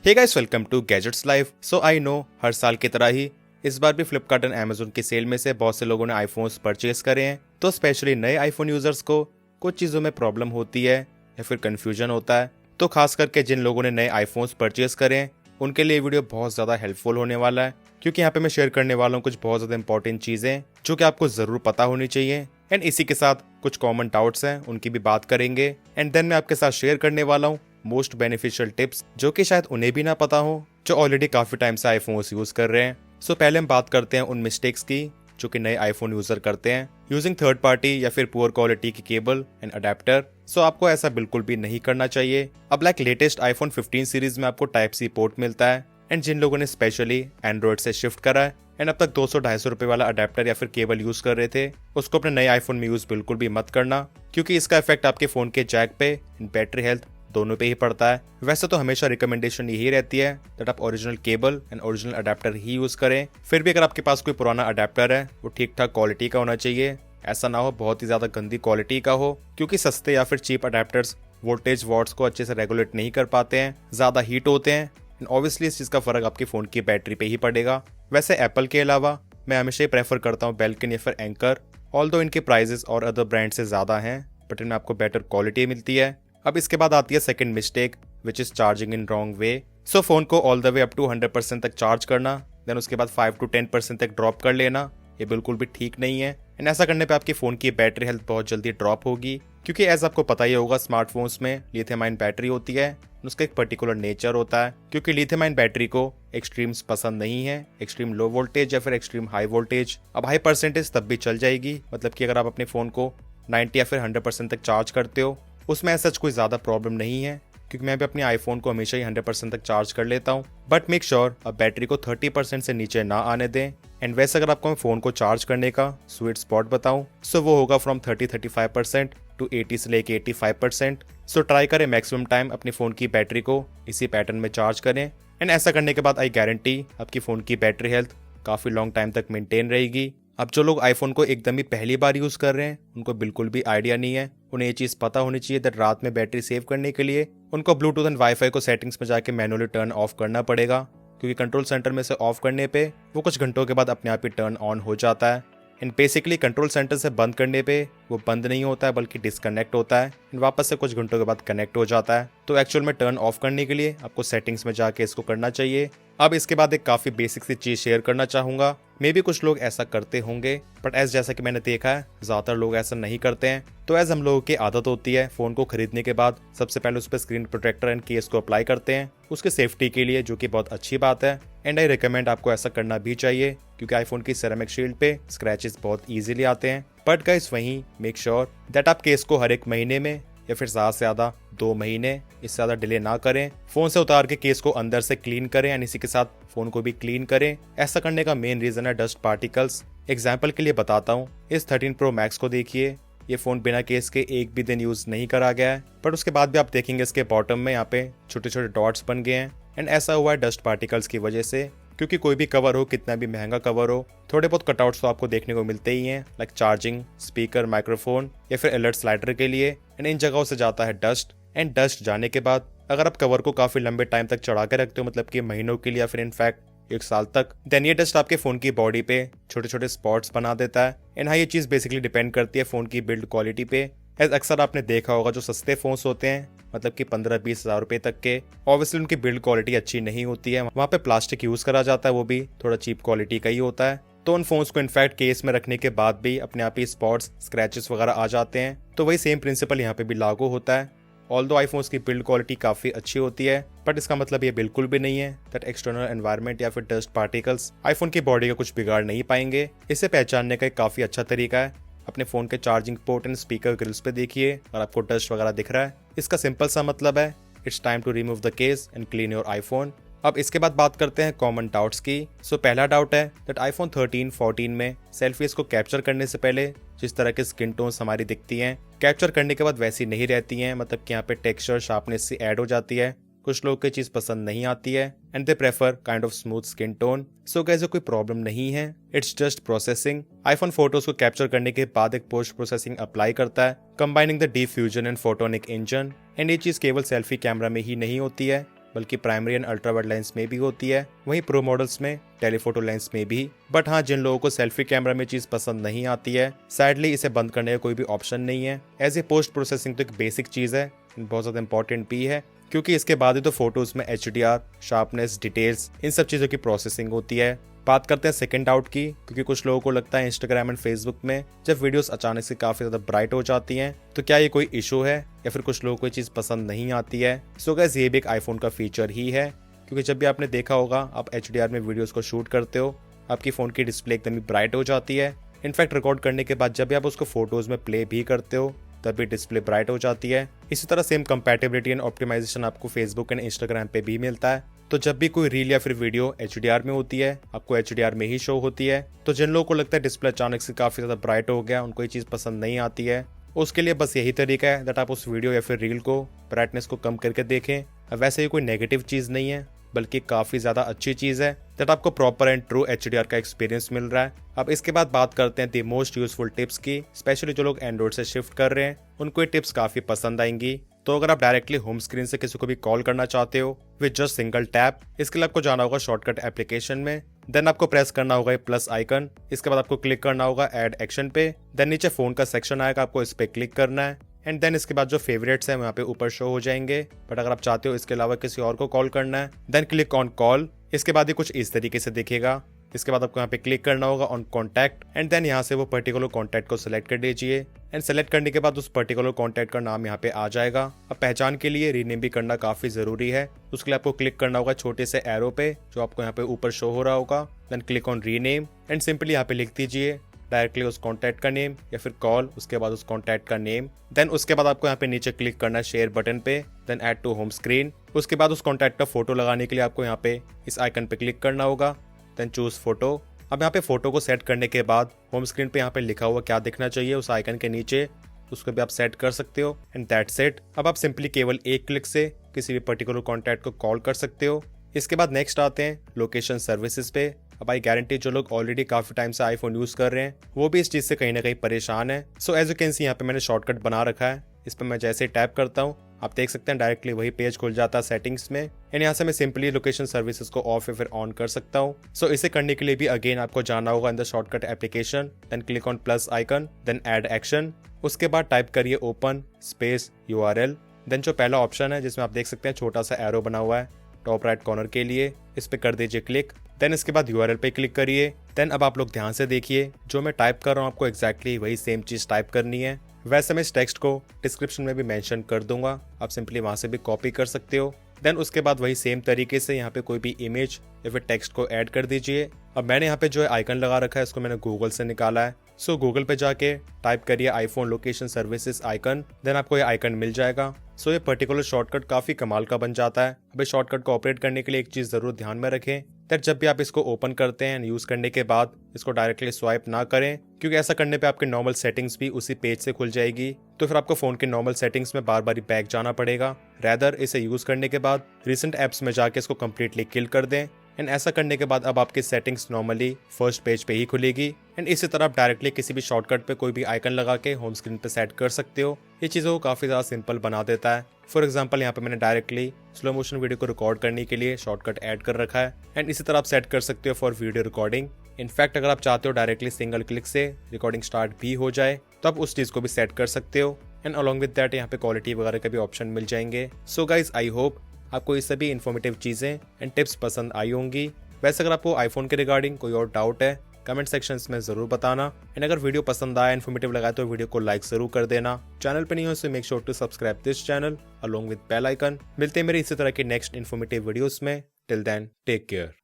Hey guys, welcome to gadgets live. So I know हर साल की तरह ही इस बार भी फ्लिपकार्ट एंड अमेजोन की सेल में से बहुत से लोगों ने आईफोन्स परचेज करे हैं। तो स्पेशली नए आईफोन यूजर्स को कुछ चीज़ों में प्रॉब्लम होती है या फिर कंफ्यूजन होता है। तो खास करके जिन लोगों ने नए आईफोन्स परचेज करे हैं उनके लिए वीडियो बहुत ज़्यादा हेल्पफुल होने वाला है, क्योंकि यहाँ पे मैं शेयर करने वाला हूँ कुछ बहुत ज़्यादा इंपॉर्टेंट चीज़ें जो कि आपको ज़रूर पता होनी चाहिए। एंड इसी के साथ कुछ कॉमन डाउट्स हैं उनकी भी बात करेंगे। एंड देन मैं आपके साथ शेयर करने वाला हूँ मोस्ट बेनिफिशियल टिप्स जो कि शायद उन्हें भी ना पता हो जो ऑलरेडी काफी टाइम से आईफोन्स यूज कर रहे हैं। सो पहले हम बात करते हैं उन मिस्टेक्स की जो कि नए आईफोन यूजर करते हैं यूजिंग थर्ड पार्टी या फिर पुअर क्वालिटी की केबल एंड अडेप्टर। सो आपको ऐसा बिल्कुल भी नहीं करना चाहिए। अब लाइक लेटेस्ट आईफोन 15 सीरीज में आपको टाइप सी पोर्ट मिलता है। एंड जिन लोगों ने स्पेशली एंड्रॉइड से शिफ्ट करा है एंड अब तक 200-250 रुपए वाला अडेप्टर या फिर केबल यूज कर रहे थे, उसको अपने नए आईफोन में यूज बिल्कुल भी मत करना, क्योंकि इसका इफेक्ट आपके फोन के जैक पे एंड बैटरी हेल्थ दोनों पे ही पड़ता है। वैसे तो हमेशा रिकमेंडेशन यही रहती है दैट आप original cable and original adapter he use करें। फिर भी अगर आपके पास कोई पुराना अडेप्टर है वो ठीक ठाक क्वालिटी का होना चाहिए, ऐसा ना हो बहुत ही ज्यादा गंदी क्वालिटी का हो, क्योंकि सस्ते या फिर चीप अडेप्टर्स वोल्टेज वॉट्स को अच्छे से रेगुलेट नहीं कर पाते हैं, ज्यादा हीट होते हैं एंड ऑब्वियसली इस चीज का फर्क आपके फोन की बैटरी पे ही पड़ेगा। वैसे एप्पल के अलावा मैं हमेशा ही प्रेफर करता हूँ बेल्किन या फिर एंकर, ऑल्दो इनके प्राइजेस और अदर ब्रांड से ज्यादा हैं बट इनमें आपको बेटर क्वालिटी मिलती है। अब इसके बाद आती है second mistake which is charging in wrong way. So phone को all the way up to 100% तक चार्ज करना, देन उसके बाद 5 to 10% तक ड्रॉप कर लेना, ये बिल्कुल भी ठीक नहीं है। एंड ऐसा करने पे आपके फोन की बैटरी हेल्थ बहुत जल्दी ड्रॉप होगी, क्योंकि एज आपको पता ही होगा स्मार्टफोन्स में लिथियम आयन बैटरी होती है, उसका एक पर्टिकुलर नेचर होता है। क्योंकि लिथियम आयन बैटरी को एक्सट्रीम्स पसंद नहीं है, एक्सट्रीम लो वोल्टेज या फिर एक्सट्रीम हाई वोल्टेज। अब हाई परसेंटेज तब भी चल जाएगी, मतलब कि अगर आप अपने फोन को 90 या फिर 100% तक चार्ज करते हो उसमें ऐसा कोई ज्यादा प्रॉब्लम नहीं है, क्योंकि मैं भी अपने आईफोन को हमेशा ही 100% तक चार्ज कर लेता हूँ। बट मेक श्योर अब बैटरी को 30% से नीचे ना आने दें। एंड वैसे अगर आपको मैं फोन को चार्ज करने का स्वीट स्पॉट बताऊं सो वो होगा फ्रॉम 30-35% टू 80 से लेके 85%। सो ट्राई करें मैक्सिमम टाइम अपने फोन की बैटरी को इसी पैटर्न में चार्ज करें। एंड ऐसा करने के बाद आई गारंटी आपकी फोन की बैटरी हेल्थ काफी लॉन्ग टाइम तक मेंटेन रहेगी। अब जो लोग आईफोन को एकदम ही पहली बार यूज कर रहे हैं उनको बिल्कुल भी आइडिया नहीं है, उन्हें ये चीज पता होनी चाहिए दैट रात में बैटरी सेव करने के लिए उनको ब्लूटूथ एंड वाईफाई को सेटिंग्स में जाके मैनुअली टर्न ऑफ करना पड़ेगा, क्योंकि कंट्रोल सेंटर में से ऑफ करने पे वो कुछ घंटों के बाद अपने आप ही टर्न ऑन हो जाता है। एंड बेसिकली कंट्रोल सेंटर से बंद करने पे वो बंद नहीं होता है बल्कि डिस्कनेक्ट होता है एंड वापस से कुछ घंटों के बाद कनेक्ट हो जाता है। तो एक्चुअल में टर्न ऑफ करने के लिए आपको सेटिंग्स में जाके इसको करना चाहिए। अब इसके बाद एक काफी बेसिक सी चीज शेयर करना चाहूंगा, मे भी कुछ लोग ऐसा करते होंगे बट एज जैसा कि मैंने देखा है ज्यादातर लोग ऐसा नहीं करते हैं। तो एज हम लोगों की आदत होती है फोन को खरीदने के बाद सबसे पहले उस पर स्क्रीन प्रोटेक्टर एंड केस को अप्लाई करते हैं उसके सेफ्टी के लिए, जो कि बहुत अच्छी बात है। एंड आई रिकमेंड आपको ऐसा करना भी चाहिए, क्योंकि आईफोन की सेरेमिक शील्ड पे स्क्रैचेस बहुत इजीली आते हैं। बट गाइस वहीं मेक श्योर दैट आप केस को हर एक महीने में या फिर ज्यादा से ज्यादा 2 महीने इससे ज्यादा डिले ना करें। फोन से उतार के केस को अंदर से क्लीन करें एंड इसी के साथ फोन को भी क्लीन करें। ऐसा करने का मेन रीजन है डस्ट पार्टिकल्स। एग्जाम्पल के लिए बताता हूँ, इस 13 Pro Max को देखिए, ये फोन बिना केस के एक भी दिन यूज नहीं करा गया है, बट उसके बाद भी आप देखेंगे इसके बॉटम में यहाँ पे छोटे छोटे डॉट्स बन गए हैं। एंड ऐसा हुआ है डस्ट पार्टिकल्स की वजह से, क्योंकि कोई भी कवर हो, कितना भी महंगा कवर हो, थोड़े बहुत कटआउट्स तो आपको देखने को मिलते ही हैं, लाइक चार्जिंग, स्पीकर, माइक्रोफोन या फिर अलर्ट स्लाइडर के लिए। एंड इन जगहों से जाता है डस्ट। एंड डस्ट जाने के बाद अगर आप कवर को काफी लंबे टाइम तक चढ़ा के रखते हो, मतलब कि महीनों के लिए या फिर इनफैक्ट 1 साल तक, देन ये डस्ट आपके फोन की बॉडी पे छोटे छोटे स्पॉट्स बना देता है। एंड हाँ, ये चीज बेसिकली डिपेंड करती है फोन की बिल्ड क्वालिटी पे। एज अक्सर आपने देखा होगा जो सस्ते फोन्स होते हैं, मतलब कि 15-20 हजार रुपए तक के, ऑब्वियसली उनकी बिल्ड क्वालिटी अच्छी नहीं होती है, वहाँ पे प्लास्टिक यूज करा जाता है, वो भी थोड़ा चीप क्वालिटी का ही होता है। तो उन फोन्स को इनफैक्ट केस में रखने के बाद भी अपने आप ही स्पॉट्स, स्क्रैचेस वगैरह आ जाते हैं। तो वही सेम प्रिंसिपल यहाँ पे भी लागू होता है। ऑल्दो आईफोन्स की बिल्ड क्वालिटी काफी अच्छी होती है, बट इसका मतलब ये बिल्कुल भी नहीं है दैट एक्सटर्नल एनवायरनमेंट या फिर डस्ट पार्टिकल्स आईफोन की बॉडी का कुछ बिगाड़ नहीं पाएंगे। इसे पहचानने का एक काफी अच्छा तरीका है, अपने फोन के charging port and speaker grills पे देखिए और आपको डस्ट वगैरह दिख रहा है, इसका सिंपल सा मतलब है it's time to remove the case and clean your iPhone. अब इसके बाद बात करते हैं कॉमन डाउट्स की। सो पहला डाउट है दैट आईफोन 13-14 में सेल्फीज को कैप्चर करने से पहले जिस तरह के स्किन टोन्स हमारी दिखती हैं, कैप्चर करने के बाद वैसी नहीं रहती हैं, मतलब कि यहाँ पे टेक्सचर शार्पनेस सी ऐड हो जाती है। कुछ लोग की चीज पसंद नहीं आती है and they prefer kind of smooth skin tone. So guys कोई प्रॉब्लम नहीं है, it's just processing. IPhone photos को कैप्चर करने के बाद एक पोस्ट प्रोसेसिंग अप्लाई करता है, combining the deep fusion and photonic engine. And ये चीज केवल सेल्फी कैमरा में ही नहीं होती है, बल्कि primary and ultra wide lens में भी होती है, वहीं प्रो मॉडल्स में टेलीफोटो लेंस में भी। बट हाँ, जिन लोगों को सेल्फी कैमरा में चीज पसंद नहीं आती है, सैडली इसे बंद करने का कोई भी ऑप्शन नहीं है। एज ए पोस्ट प्रोसेसिंग तो एक बेसिक चीज है, बहुत ज्यादा इंपॉर्टेंट भी है, क्योंकि इसके बाद ही तो फोटोज में HDR, शार्पनेस, डिटेल्स, इन सब चीजों की प्रोसेसिंग होती है। बात करते हैं सेकंड डाउट की, क्योंकि कुछ लोगों को लगता है इंस्टाग्राम एंड फेसबुक में जब वीडियोस अचानक से काफी ज्यादा ब्राइट हो जाती हैं तो क्या ये कोई इशू है या फिर कुछ लोगों को ये चीज पसंद नहीं आती है। सो गाइस, ये भी एक आईफोन का फीचर ही है, क्योंकि जब भी आपने देखा होगा आप HDR में वीडियोस को शूट करते हो, आपकी फोन की डिस्प्ले एकदम ही ब्राइट हो जाती है। इनफैक्ट रिकॉर्ड करने के बाद जब भी आप उसको फोटोज में प्ले भी करते हो तब भी डिस्प्ले ब्राइट हो जाती है। इसी तरह सेम कंपैटिबिलिटी एंड ऑप्टिमाइजेशन आपको फेसबुक एंड इंस्टाग्राम पे भी मिलता है। तो जब भी कोई रील या फिर वीडियो HDR में होती है, आपको HDR में ही शो होती है। तो जिन लोगों को लगता है डिस्प्ले अचानक से काफी ज्यादा ब्राइट हो गया, उनको ये चीज पसंद नहीं आती है, उसके लिए बस यही तरीका है दैट आप उस वीडियो या फिर रील को ब्राइटनेस को कम करके देखें। अब वैसे ही कोई नेगेटिव चीज नहीं है, बल्कि काफी ज्यादा अच्छी चीज है दैट आपको प्रॉपर एंड ट्रू HDR का एक्सपीरियंस मिल रहा है। अब इसके बाद बात करते हैं दी मोस्ट यूजफुल टिप्स की। स्पेशली जो लोग एंड्रॉइड से शिफ्ट कर रहे हैं उनको ये टिप्स काफी पसंद आएंगी। तो अगर आप डायरेक्टली होम स्क्रीन से किसी को भी कॉल करना चाहते हो विद जस्ट सिंगल टैप, इसके लिए आपको जाना होगा शॉर्टकट एप्लीकेशन में। देन आपको प्रेस करना होगा प्लस आइकन, इसके बाद आपको क्लिक करना होगा ऐड एक्शन पे। देन नीचे फोन का सेक्शन आएगा, आपको इस पे क्लिक करना है एंड देन इसके बाद जो फेवरेट्स हैं वहाँ पे ऊपर शो हो जाएंगे। बट अगर आप चाहते हो इसके अलावा किसी और को कॉल करना है, देन क्लिक ऑन कॉल। इसके बाद ये कुछ इस तरीके से दिखेगा। इसके बाद आपको यहाँ पे क्लिक करना होगा ऑन कॉन्टैक्ट एंड देन यहाँ से वो पर्टिकुलर कॉन्टैक्ट को सिलेक्ट कर लीजिए एंड सेलेक्ट करने के बाद उस पर्टिकुलर कॉन्टैक्ट का नाम यहाँ पे आ जाएगा। अब पहचान के लिए रीनेम भी करना काफी जरूरी है, उसके लिए आपको क्लिक करना होगा छोटे से एरो पे जो आपको यहाँ पे ऊपर शो हो रहा होगा। Then click on rename and simply यहाँ पे लिख दीजिए डायरेक्टली उस कॉन्टैक्ट का नेम या फिर कॉल, उसके बाद उस कॉन्टैक्ट का नेम। देन उसके बाद आपको यहाँ पे नीचे क्लिक करना है शेयर बटन पे, then add to home screen. उसके बाद उस कॉन्टैक्ट का फोटो लगाने के लिए आपको यहाँ पे इस आइकन पे क्लिक करना होगा, देन चूज फोटो। अब यहाँ पे फोटो को सेट करने के बाद होम स्क्रीन पे यहाँ पे लिखा हुआ क्या दिखना चाहिए उस आइकन के नीचे, उसको भी आप सेट कर सकते हो एंड दैट्स इट। अब आप सिंपली केवल एक क्लिक से किसी भी पर्टिकुलर कॉन्टैक्ट को कॉल कर सकते हो। इसके बाद नेक्स्ट आते हैं लोकेशन सर्विसेज पे। अब आई गारंटी जो लोग ऑलरेडी काफी टाइम से आईफोन यूज कर रहे हैं वो भी इस चीज से कहीं ना कहीं परेशान है। So as you can see यहाँ पे मैंने शॉर्टकट बना रखा है, इस पर मैं जैसे टैप करता हूँ आप देख सकते हैं डायरेक्टली वही पेज खुल जाता है सेटिंग्स में एंड यहाँ से मैं सिंपली लोकेशन सर्विसेज को ऑफ या फिर ऑन कर सकता हूँ। सो इसे करने के लिए भी अगेन आपको जाना होगा in the shortcut application, then click on plus icon, then add action. उसके बाद टाइप करिए ओपन स्पेस URL। देन जो पहला ऑप्शन है जिसमें आप देख सकते हैं छोटा सा एरो बना हुआ है टॉप राइट कॉर्नर के लिए, इस पे कर दीजिए क्लिक। देन इसके बाद URL पे क्लिक करिए। देन अब आप लोग ध्यान से देखिए जो मैं टाइप कर रहा हूँ आपको एग्जैक्टली वही सेम चीज टाइप करनी है। वैसे मैं इस टेक्स्ट को डिस्क्रिप्शन में भी मेंशन कर दूंगा, आप सिंपली वहां से भी कॉपी कर सकते हो। देन उसके बाद वही सेम तरीके से यहाँ पे कोई भी इमेज या फिर टेक्स्ट को ऐड कर दीजिए। अब मैंने यहाँ पे जो है आइकन लगा रखा है इसको मैंने गूगल से निकाला है। सो गूगल पे जाके टाइप करिए iPhone location services icon, then आपको ये आइकन मिल जाएगा। सो ये पर्टिकुलर शॉर्टकट काफी कमाल का बन जाता है। अब इस शॉर्टकट को ऑपरेट करने के लिए एक चीज जरूर ध्यान में रखें दैट जब भी आप इसको ओपन करते हैं यूज करने के बाद इसको डायरेक्टली स्वाइप ना करें, क्योंकि ऐसा करने पे आपके नॉर्मल सेटिंग्स भी उसी पेज से खुल जाएगी, तो फिर आपको फोन के नॉर्मल सेटिंग्स में बार बार बैक जाना पड़ेगा। रैदर इसे यूज करने के बाद रिसेंट एप्स में जाके इसको कंप्लीटली किल कर दें एंड ऐसा करने के बाद अब आपकी सेटिंग्स नॉर्मली फर्स्ट पेज पे ही खुलेगी एंड इसी तरह आप डायरेक्टली किसी भी शॉर्टकट पे कोई भी आइकन लगा के होम स्क्रीन पे सेट कर सकते हो। ये चीज़ों को काफ़ी ज़्यादा सिंपल बना देता है। फॉर एग्जाम्पल यहाँ पे मैंने डायरेक्टली स्लो मोशन वीडियो को रिकॉर्ड करने के लिए शॉर्टकट ऐड कर रखा है एंड इसी तरह आप सेट कर सकते हो फॉर वीडियो रिकॉर्डिंग। इनफैक्ट अगर आप चाहते हो डायरेक्टली सिंगल क्लिक से रिकॉर्डिंग स्टार्ट भी हो जाए तो आप उस चीज़ को भी सेट कर सकते हो एंड अलॉन्ग विद दैट यहाँ पे क्वालिटी वगैरह के भी ऑप्शन मिल जाएंगे। सो गाइज आई होप आपको ये सभी इन्फॉर्मेटिव चीज़ें एंड टिप्स पसंद आई होंगी। वैसे अगर आपको आईफोन के रिगार्डिंग कोई और डाउट है कमेंट सेक्शन में जरूर बताना एंड अगर वीडियो पसंद आया इन्फॉर्मेटिव लगा तो वीडियो को लाइक जरूर कर देना। चैनल पे नहीं हो तो make sure to subscribe this channel along with bell icon. मिलते हैं मेरे इसी तरह के नेक्स्ट इन्फॉर्मेटिव वीडियोस में। Till then take care.